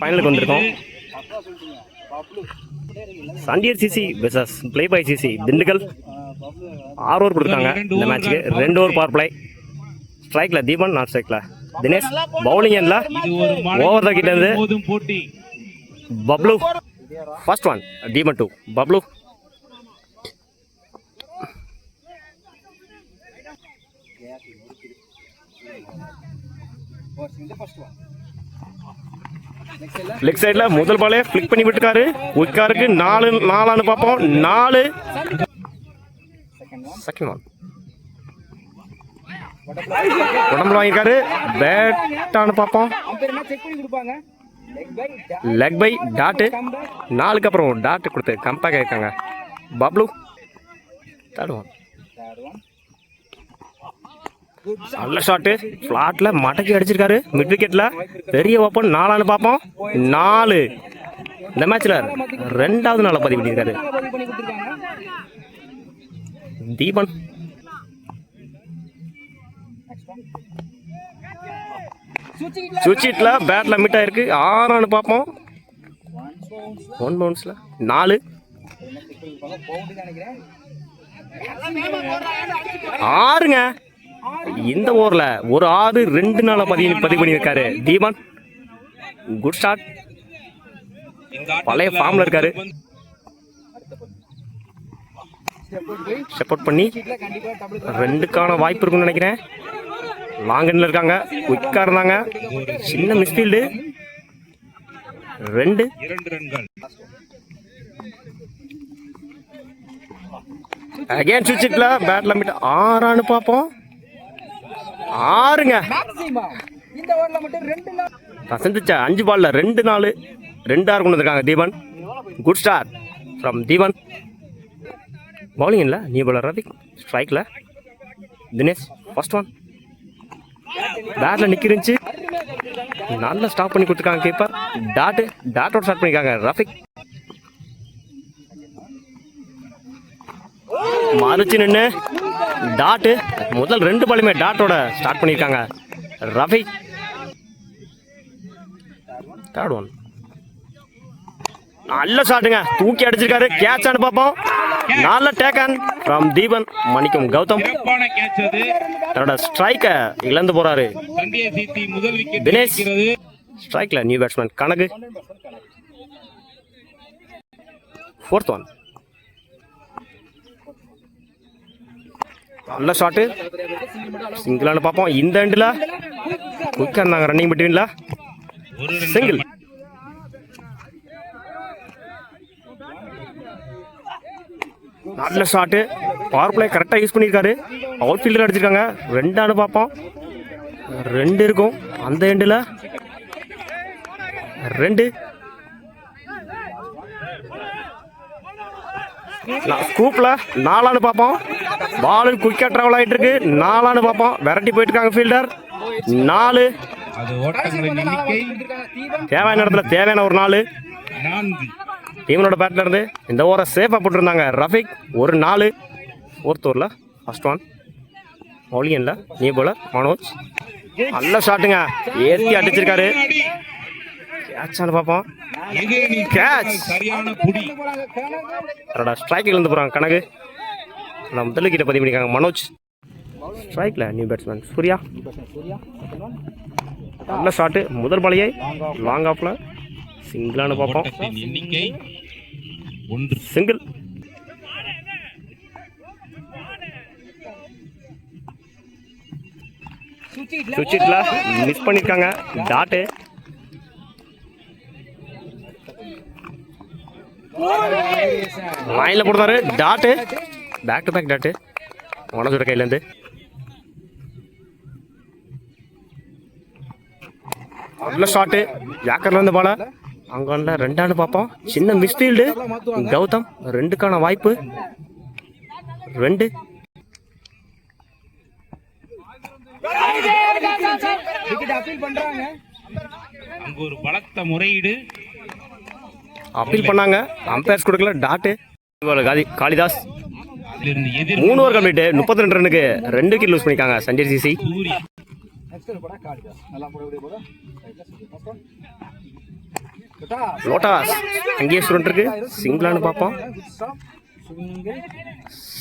ஃபைனலுக்கு வந்திருக்கோம். Sandiyar CC versus playboy CC Dindigul. 6 over கொடுத்துருக்காங்க இந்த மேட்ச்சுக்கு. 2 ஓவர் பவர் பிளே. ஸ்ட்ரைக்கில் தீபன், நாட் ஸ்ட்ரைக்கில் தினேஷ். பவுலிங் எண்ணில் ஓவர் த கிட்ட இருந்து Bablu. First one Deepan 2 Bablu. Leg சைடில் முதல் பாலே ஃபிளிக் பண்ணி விட்டுருக்காரு. குயிக்காருக்கு 4 பார்ப்போம். 4 செகண்ட் ஒன் உடம்புல வாங்கியிருக்காரு. பேட்டானு பார்ப்போம். Leg by tattoo. 4க்கு அப்புறம் டாட்டு கொடுத்து கம்பேக் ஆயிருக்காங்க பப்ளு. தேர்ட் ஒன் நல்ல ஷாட்டு. ஃப்ளாட்ல மடக்கி அடிச்சிருக்காரு மிட் விக்கெட்ல. பெரிய ஓப்பன் 4 பார்ப்போம். 4 இந்த மேட்ச்ல 2வது நாள பதிவு பண்ணியிருக்காரு தீபன். சுவிட்ச்ல பேட்ல மிட் ஆயிருக்கு. 6 பார்ப்போம். 1 பவுன்ஸ்ல 4 6ங்க. இந்த ஓவர்ல ஒரு 6 2 நாள பதிவு பண்ணியிருக்காரு தீபன். Good shot. பழைய ஃபார்ம்ல இருக்காரு. சப்போர்ட் பண்ணி 2க்கான வாய்ப்பு இருக்குன்னு நினைக்கிறேன். லாங் எண்ட்ல இருக்காங்க. குயிக்கா இருந்தாங்க. சின்ன மிஸ்ஃபீல்டு. 2 அகைன் சுவிட்ச்ல பேட்ல மிட். 6 பார்ப்போம். 6ங்க. சந்திச்சா 5 பால்ல 2 4 2 6 கொண்டு வந்திருக்காங்க Deepan. Good star from Deepan. Bowling இல்லை நியூ பாலர் ரவி. ஸ்ட்ரைக்கில் தினேஷ். ஃபர்ஸ்ட் ஒன் பேட்ல நிற்கிருந்துச்சு. நல்லா ஸ்டாப் பண்ணி கொடுத்துருக்காங்க கீப்பர். டாட்டோட ஸ்டார்ட் பண்ணியிருக்காங்க ரஃபிக். மறுச்சு நின்று டாட்டு. முதல் 2 பாலுமே டாட்டோட ஸ்டார்ட் பண்ணியிருக்காங்க ரஃபிக். தேர்ட் ஒன் நல்ல ஷாட்டுங்க. தூக்கி அடிச்சிருக்காரு. கேட்ச் ஆனு பார்ப்போம். நல்ல டேக்கன் ஃப்ரம் தீபன். மணிக்கும் கௌதம் தன்னோட ஸ்ட்ரைக்கை இழந்து போறாரு தினேஷ். ஸ்ட்ரைக்ல new batsman Kanagu. 4th one நல்ல ஷாட்டு. சிங்கிளானு பார்ப்போம். இந்த எண்டில் குயிக்காக இருந்தாங்க ரன்னிங் பிட்வீன்ல. சிங்கிள். நல்ல ஷாட்டு. பவர் பிளே கரெக்டாக யூஸ் பண்ணியிருக்காரு. அவுட் ஃபீல்டர் அடிச்சிருக்காங்க. 2 பார்ப்போம். 2 இருக்கும் அந்த எண்டில். 2 ஸ்கூப்ல 4 பார்ப்போம். பாலு குயிக்கா டிராவல் ஆகிட்டு இருக்கு. 4 பார்ப்போம். விரட்டி போயிட்டு இருக்காங்க ஃபீல்டர். 4 தேவையான இடத்துல தேவையான ஒரு 4 டீமனோட பேட்ல இருந்து இந்த ஓவரை சேஃபா போட்டுருந்தாங்க ரஃபிக். ஒரு 4 4th ஓவர்ல ஃபர்ஸ்ட் ஒன் பவுலிங் இல்லை நியூ பாலர் மனோஜ். நல்ல ஷாட்டுங்க. ஏற்றி அடிச்சிருக்காரு. கேட்ச் பார்ப்போம். கேட்ச். ஸ்ட்ரைக்கில் இருந்து போறாங்க கனகு. முதல் கிட்ட பதிவு பண்ணிருக்காங்க மனோஜ். ஸ்ட்ரைக்ல நியூ பேட்ஸ்மேன் சூர்யா. நல்ல ஷாட்டு. முதல் பாலையை லாங் ஆஃப்ல சிங்கிளானு பார்ப்போம். சிங்கிள். சுவிட்ச்ல மிஸ் பண்ணிருக்காங்க டாட்டு. லைன்ல போடுறாரு dot. Back to back dot மனோஜோட கையில இருந்து. நல்ல ஷாட்டு. ஜாக்கர்ல இருந்து பால அங்க 2 பார்ப்போம். சின்ன மிஸ்ஃபீல்டு கௌதம். 2க்கான வாய்ப்பு. 2 ஒரு பலத்த முறையீடு அப்பீல் பண்ணாங்க. அம்பையர்ஸ் கொடுக்கல டாட்டு. Kalidas 3 over complete. 32 ரன்னுக்கு 2 விக்கெட் லூஸ் பண்ணிருக்காங்க சண்டியர் சிசி. லோட்டாஸ் அங்கேயே ஸ்டூடெண்ட் இருக்கு. சிங்கிளானு பார்ப்போம்.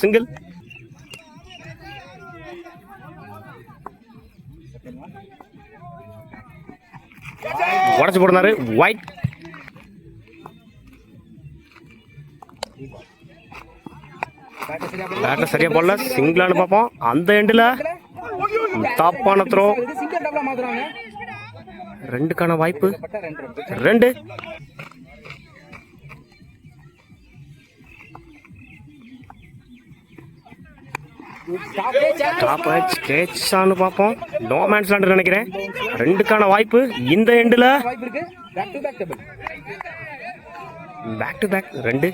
சிங்கிள். உடச்சு போடுறாரு. ஒயிட். பேட்டை சரியா போடல. சிங்கிளானு பார்ப்போம். அந்த எண்டில் தாப்பான த்ரோ. ரெண்டுக்கான வாய்ப்பு. ரெண்டு. டாப் எட்ஜ் கேட்சான்னு பார்ப்போம். நோ மேன்ஸ் லேண்ட் நினைக்கிறேன். ரெண்டுக்கான வாய்ப்பு. இந்த எண்டில் பேக் டு பேக். ரெண்டு.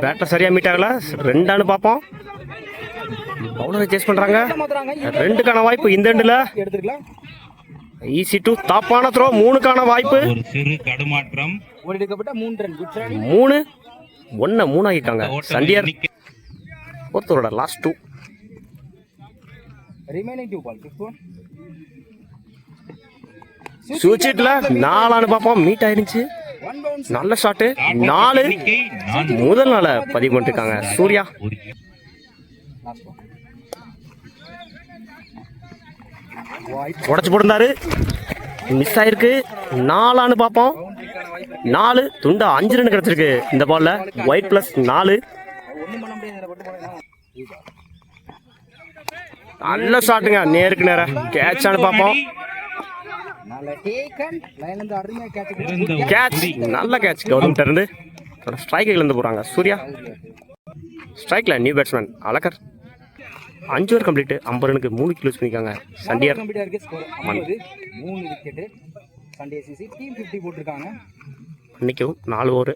பேட்டில் சரியா மீட் ஆகல. ரெண்டானு பார்ப்போம். பவுலரை சேஸ் பண்றாங்க. ரெண்டுக்கான வாய்ப்பு. இந்த எண்டில் ஈஸி டு தாப்பான த்ரோ. மூணுக்கான வாய்ப்பு. ஒரு சிறு தடுமாற்றம். மூணு. ஒன்னு மூணு ஆகிட்டாங்க. சண்டியர் ஒருத்தரோட லாஸ்ட் டூ. சுவிட்சிட்ல நாலானு பார்ப்போம். மீட் ஆயிருந்துச்சு. நல்ல ஷாட்டு. நாலு. முதல் நாள பதிவு பண்ணிருக்காங்க சூர்யா. உடச்சு போட்டிருந்தாரு. மிஸ் ஆயிருக்கு. நாலானு பார்ப்போம். நாலு. துண்டா 5 ரன் கிடைச்சிருக்கு இந்த பால்ல. White plus 4. நல்ல ஷாட்டுங்க. நேருக்கு நேர கேட்சானு பார்ப்போம். கேட்ச். நல்ல கேட்ச் கவர்மெண்ட் இருந்து. ஸ்ட்ரைக்கில் இருந்து போறாங்க சூர்யா. ஸ்ட்ரைக்ல new batsman Azhagar. 5 over complete. 50 ரனுக்கு 3 கிலோஸ் பண்ணிருக்காங்க சண்டியர். இன்னைக்கும் 4 ஓவர்.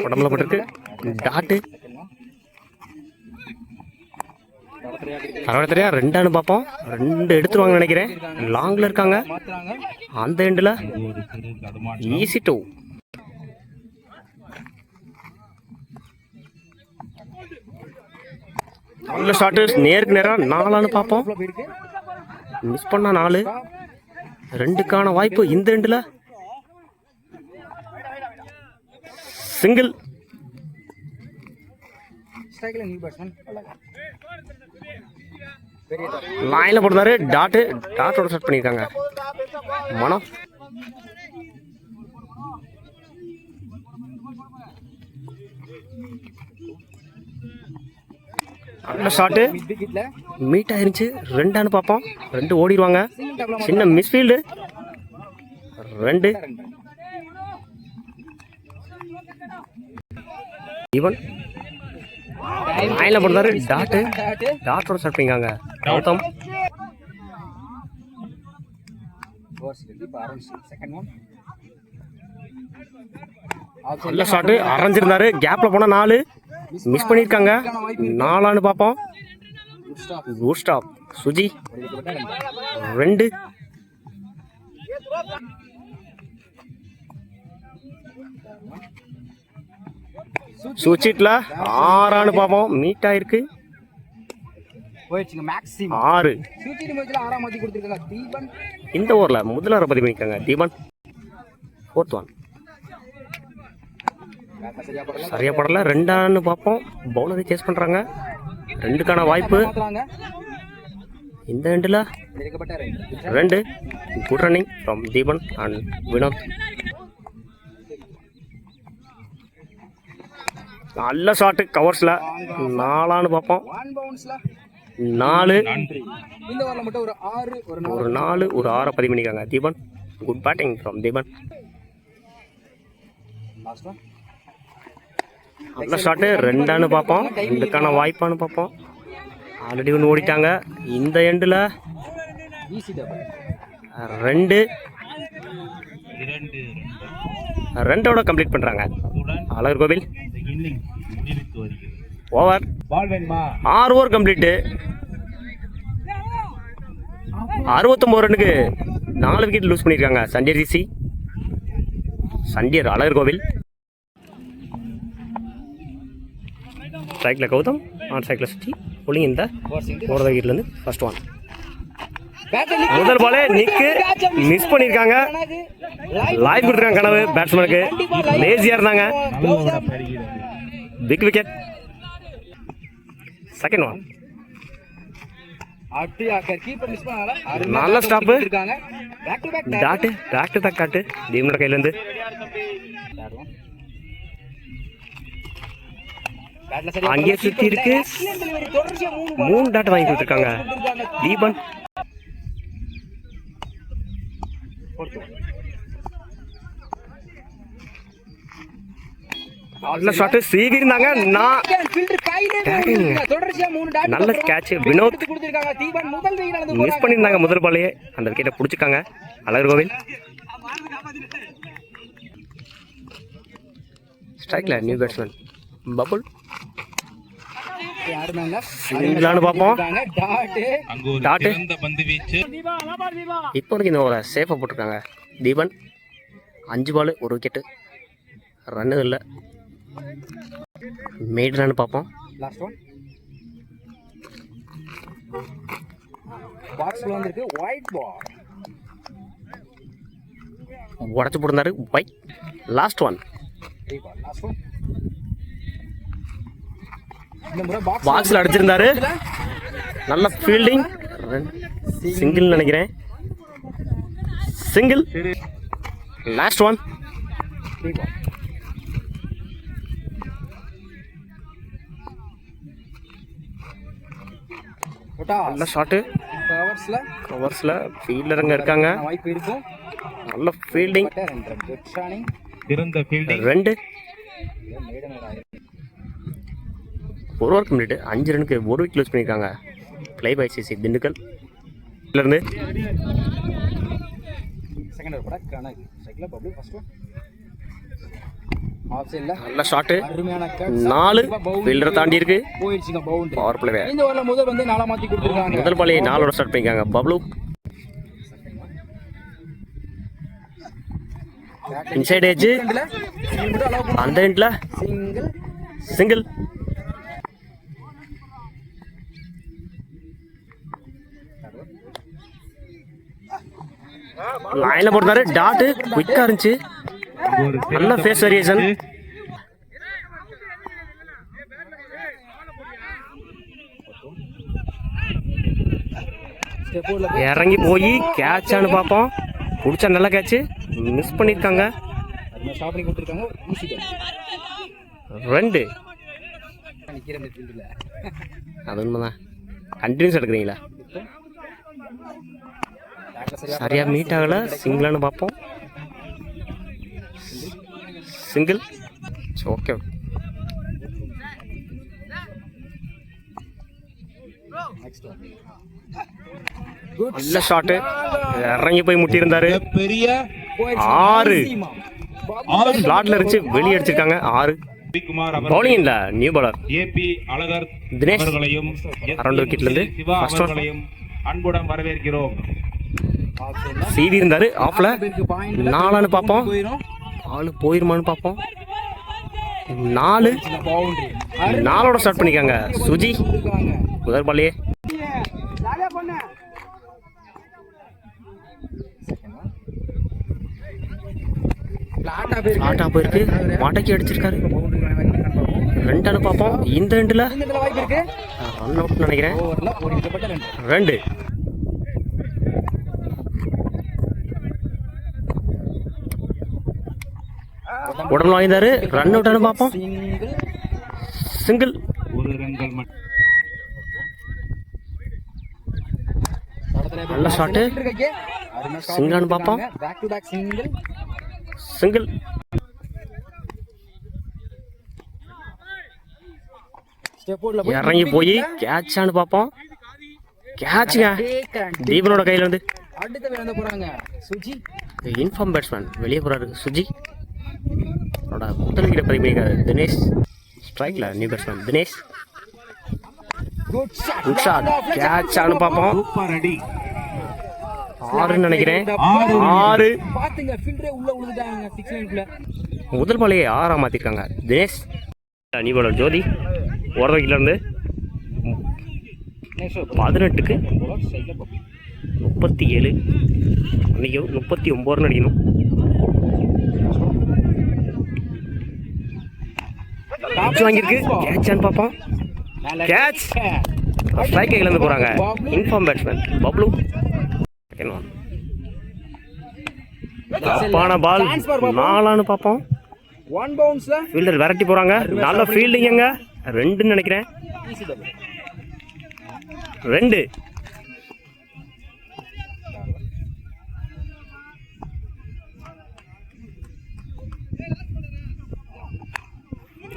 உடம்புல பட்டிருக்கு. டாட்டு. பரவாயில்லையா. ரெண்டானு பார்ப்போம். ரெண்டு எடுத்துருவாங்கன்னு நினைக்கிறேன். லாங்ல இருக்காங்க. அந்த எண்டில் ஈஸி டூ. நல்ல ஷாட்டு. நேருக்கு நேரம். நாலானு பார்ப்போம். மிஸ் பண்ணா 4. ரெண்டுக்கான வாய்ப்பு. இந்த எண்டில் சிங்கிள். லைன்ல போடுறாரு. டாட்டு. டாட்டோட செட் பண்ணிருக்காங்க மனம். நல்ல ஷாட்டு. மீட் ஆயிருச்சு. ரெண்டானு பார்ப்போம். ரெண்டு ஓடிடுவாங்க. சின்ன மிஸ்ஃபீல்டு. ரெண்டு. ஈவன். லைன்ல போடுறாரு. டாட்டு. டாட்டோட செட் பண்ணிருக்காங்க கௌதம். நல்ல ஷாட்டு. அரைஞ்சிருந்தாரு. கேப்ல போனா 4. மிஸ் பண்ணிருக்காங்க. நாலானு பார்ப்போம். Good stop Suji. ரெண்டு. சுவிட்சிட்ல 6 பார்ப்போம். மீட் ஆயிருக்கு. 6. இந்த ஓவர்ல முதல் ஓவர் பதிவு பண்ணிருக்காங்க தீபன். 4th one. சரியா படல. ரெண்டானு பார்ப்போம். பவுலரை சேஸ் பண்றாங்க. ரெண்டுக்கான வாய்ப்பு. இந்த எண்டில் 2. Good running from Deepan and Vinod. நல்ல ஷாட்டு கவர்ஸ்ல. நாலானு பார்ப்போம். 4. ஒரு 4 ஒரு 6 பதிவு பண்ணிருக்காங்க Deepan. Good batting from Deepan. நல்ல ஷாட்டு. ரெண்டானு பார்ப்போம். ரெண்டுக்கான வாய்ப்பானு பார்ப்போம். ஆல்ரெடி ஒன்று ஓடிட்டாங்க. இந்த எண்டில் 2. 2ஓட கம்ப்ளீட் பண்றாங்க Azhagar Kovil. Over. 6 over complete. 69 ரனுக்கு 4 விக்கெட் லூஸ் பண்ணியிருக்காங்க சண்டியர் சிசி. சண்டியர் அழகர் கோவில். ஸ்ட்ரைக்கில் கௌதம், ஆன் ஸ்ட்ரைக்கில் சுற்றி, புள்ளிங் இந்த ஓரத வீட்டிலேருந்து ஃபர்ஸ்ட் ஒன். முதல் பாலே நிக்கு மிஸ் பண்ணியிருக்காங்க. லைஃப் கொடுத்துருக்காங்க கனவு பேட்ஸ்மேனுக்கு. லேசியாக இருந்தாங்க. Big wicket. Second one. நல்ல stop. Dot back to back காட்டு டீமோட கையிலேருந்து. அங்கேயே சுற்றி இருக்கு. 3 டாட் வாங்கி கொடுத்துருக்காங்க தீபன். நல்ல ஷாட் சீவி இருந்தாங்க. நல்ல கேட்ச் வினோத் மிஸ் பண்ணியிருந்தாங்க முதல் பாலையே. அந்த விக்கெட்டை பிடிச்சிருக்காங்க அழகர் கோவில். ஸ்ட்ரைக்ல நியூ பேட்ஸ்மேன் பபுள். சிங்கிளானு பார்ப்போம். டாட்டு இப்போ இந்த ஓவரை சேஃபாக போட்டிருக்காங்க தீபன். 5 பால் 1 விக்கெட்டு. ரன்னு இல்லை. மேட் ரன் பார்ப்போம். உடச்சு போட்டிருந்தாரு ஒயிட். Last one. பாக்ஸில் அடிச்சிருந்தாரு. நல்ல ஃபீல்டிங். சிங்கிள் நினைக்கிறேன். சிங்கிள். Last one. நல்ல ஷாட்டு. கவர்ஸ்ல ஃபீல்டருங்க இருக்காங்க. நல்ல ஃபீல்டிங். 2 ஒரு ஓவர் கம்ப்ளீட். 5 ரனுக்கு 1 விக்கெட் லூஸ் பண்ணியிருக்காங்க. பிளே பை சிசி திண்டுக்கல் இருந்து. நல்ல ஷாட்டு. 4 ஃபீல்டரை தாண்டி இருக்கு. Power play. முதல் பாலையை 4 ஸ்டார்ட் பண்ணிருக்காங்க பப்ளு. Inside age. அந்த எண்ட்ல சிங்கிள். லைன்ல போட்டாரு. டாட் குயிக்கா இருந்துச்சு. நல்ல ஃபேஸ் வேரியேஷன். இறங்கி போய் கேட்சான்னு பார்ப்போம். பிடிச்சா நல்ல கேட்ச். மிஸ் பண்ணியிருக்காங்க. 2. அது உண்மைதான். கண்டினியூஸ் எடுக்கிறீங்களா? சரியா மீட் ஆகல. சிங்கிளானு பார்ப்போம். சிங்கிள். ஓகே. நல்ல ஷாட்டு. இறங்கி போய் முட்டி இருந்தாரு. 6 ஸ்லாட்ல இருந்துச்சு. வெளியே அடிச்சிருக்காங்க. 6. பவுலிங் இல்ல new bowler AB Azhagar Dinesh அவர்களையும் அரௌண்ட் விக்கெட்ல இருந்து ஃபர்ஸ்ட் ஒன். அன்புடன் வரவேற்கிறோம். சிவி இருந்தாரு ஆஃப்ல. 4 பார்ப்போம். 4 போயிருமான்னு பார்ப்போம். 4 4ஓட ஸ்டார்ட் பண்ணிக்காங்க சுஜி முதல் பாலையே. ஆட்டா போயிருக்கு. மாட்டைக்கு அடிச்சிருக்காரு. 2 பார்ப்போம். இந்த எண்டில் ரன் அவுட் நினைக்கிறேன். 2 உடம்பு வாங்கிட்டாரு. ரன் அவுட் பார்ப்போம். சிங்கிள். நல்ல ஷாட்டு. சிங்கிளானு பார்ப்போம். சிங்கிள். இறங்கி போய் கேட்சான்னு பார்ப்போம். கேட்சுங்க தீபனோட கையில இருந்து. இன்ஃபார்ம் பேட்ஸ்மேன் வெளியே போறாரு சுஜி. முதல் விக்கெட் பதிவு பண்ணியிருக்காரு தினேஷ். ஸ்ட்ரைக்ல new batsman Dinesh. Good shot. கேட்சான்னு பார்ப்போம். 6 நினைக்கிறேன். 6 முதல் பாலையை 6 மாத்திருக்காங்க தினேஷ். நியூ பாலர் ஜோதி. ஓரவைக்கிலேருந்து 18க்கு 37 அன்றைக்கி 39 ரன் அடிக்கணும். கேட்ச் வாங்கியிருக்கு. கேட்சான்னு பார்ப்போம். கேட்ச். ஸ்ட்ரைக் கையிலேருந்து போகிறாங்க. Inform batsman Bablu. Second one. தப்பான பால் 4 பார்ப்போம். ஃபீல்டர் விரட்டி போகிறாங்க. நல்ல ஃபீல்டிங்க. 2 நினைக்கிறேன். 2.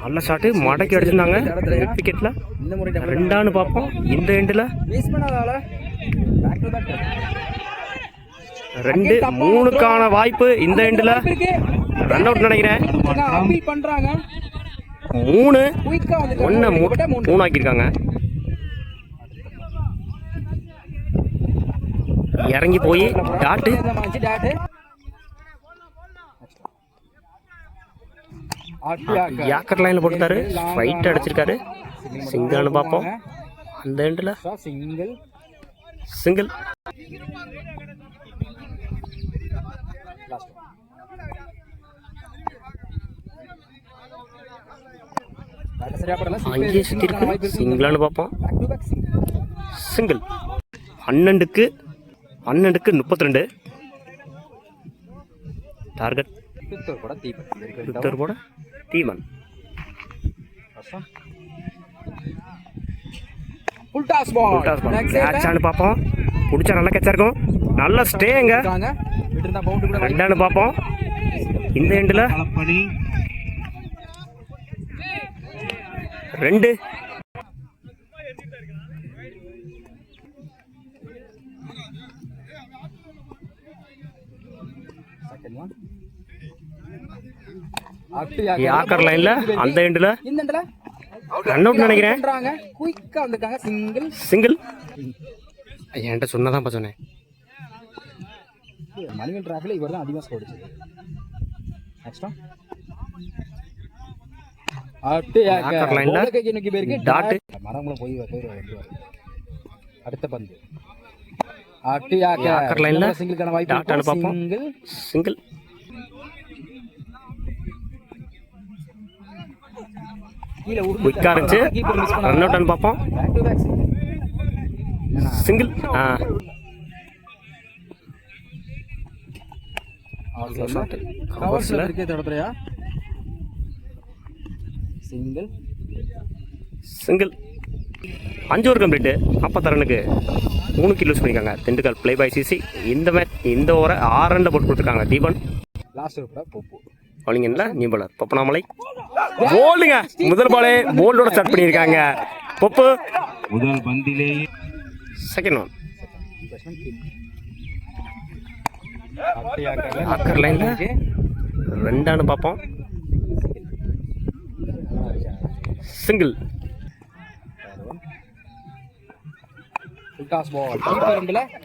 நல்ல ஷாட்டு மடக்கி அடிச்சிருந்தாங்க விக்கெட்டில். 2 பார்ப்போம். இந்த எண்டில் 2 3க்கான வாய்ப்பு. இந்த எண்டில் ரன் அவுட் நினைக்கிறேன். 3 1 ஆக்கியிருக்காங்க. இறங்கி போய் டாட்டு. யாக்கர் லைனில் போட்டுட்டாரு. ஃபைட் அடிச்சிருக்காரு. சிங்கிள்னு பார்ப்போம். அந்த எண்டில் சிங்கிள். அங்கேயே சுற்றி இருக்கு. சிங்கிளானு பார்ப்போம். சிங்கிள். 12க்கு 32 டார்கெட். பித்தூர் போட தீமன். கேட்சான்னு பார்ப்போம். பிடிச்சா நல்லா கேட்சா இருக்கும். நல்ல ஸ்டேங்க. 2 பார்ப்போம். இந்த எண்டில் 2. யாக்கர் லைன்ல அந்த எண்டில் ரன் அவுட் நினைக்கிறேன். சிங்கிள். என்கிட்ட சொன்னதான் சொன்னேன். மணிவன் டிராஃபில் இவர் தான் அதிகமாக ஸ்கோர் அடிச்சது. நெக்ஸ்ட் மரங்களும் போய் அடுத்த பந்து சிங்கிள்கான வாய்ப்பு. சிங்கிள். குயிக்கா இருந்துச்சு. ரன் அவுட் பார்ப்போம். Single. Single. Single. 5 over complete. 40 ரன்னுக்கு 3 கிலோஸ் பண்ணியிருக்காங்க திண்டுக்கல் பிளே பாய் சிசி. இந்த ஓவரை 6 ரன்ல போட்டு கொடுத்துருக்காங்க தீபன். லாஸ்ட் ஓவர் போப்பு பவுலிங்கல்ல நியூ பாலர் பப்பனாமலை. போல்டுங்க. முதல் பாலே போல்டோட ஸ்டார்ட் பண்ணியிருக்காங்க பொப்பு. முதல் பந்திலேயே செகண்ட் ஒன். ஆக்கர் லைன்ல 2 பார்ப்போம். சிங்கிள்.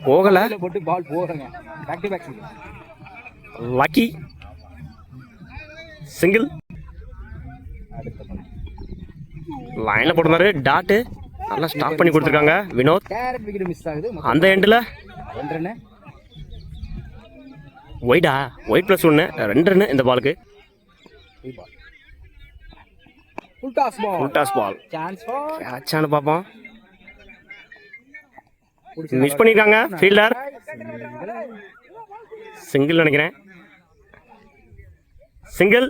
போகல. லக்கி. சிங்கிள். லைன்ல போட்டுருந்தாரு. டாட்டு நல்லா ஸ்டாப் பண்ணி கொடுத்துருக்காங்க வினோத். அந்த எண்டில் ஒயிடா. ஒயிட் +1 2 ரன் இந்த பாலுக்கு. ஃபுல் டாஸ் பால். கேட்சான்னு பார்ப்போம். மிஸ் பண்ணியிருக்காங்க ஃபீல்டர். சிங்கிள் நினைக்கிறேன். சிங்கிள்.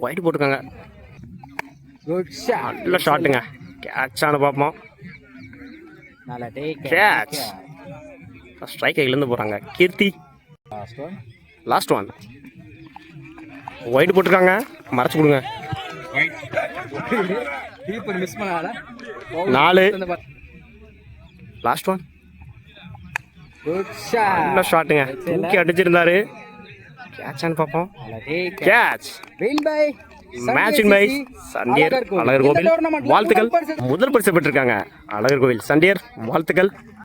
ஒயிட் போட்டுருக்காங்க. நல்ல ஷாட்டுங்க. கேட்சான்னு பார்ப்போம். கேட்ச். ஸ்ட்ரைக் கையிலேருந்து போகிறாங்க கீர்த்தி. Last one. ஒயிட் போட்டிருக்காங்க. மறைச்சு கொடுங்க. 4. Last one. நல்ல ஷாட்டுங்க. தூக்கி அடிச்சிருந்தாரு. கேட்சான்னு பார்ப்போம். கேட்ச். மேட்சிங் பை சண்டியர் அழகர் கோவில். வாழ்த்துக்கள். முதல் பரிசு பெற்றிருக்காங்க அழகர் கோவில் சண்டியர். வாழ்த்துக்கள்.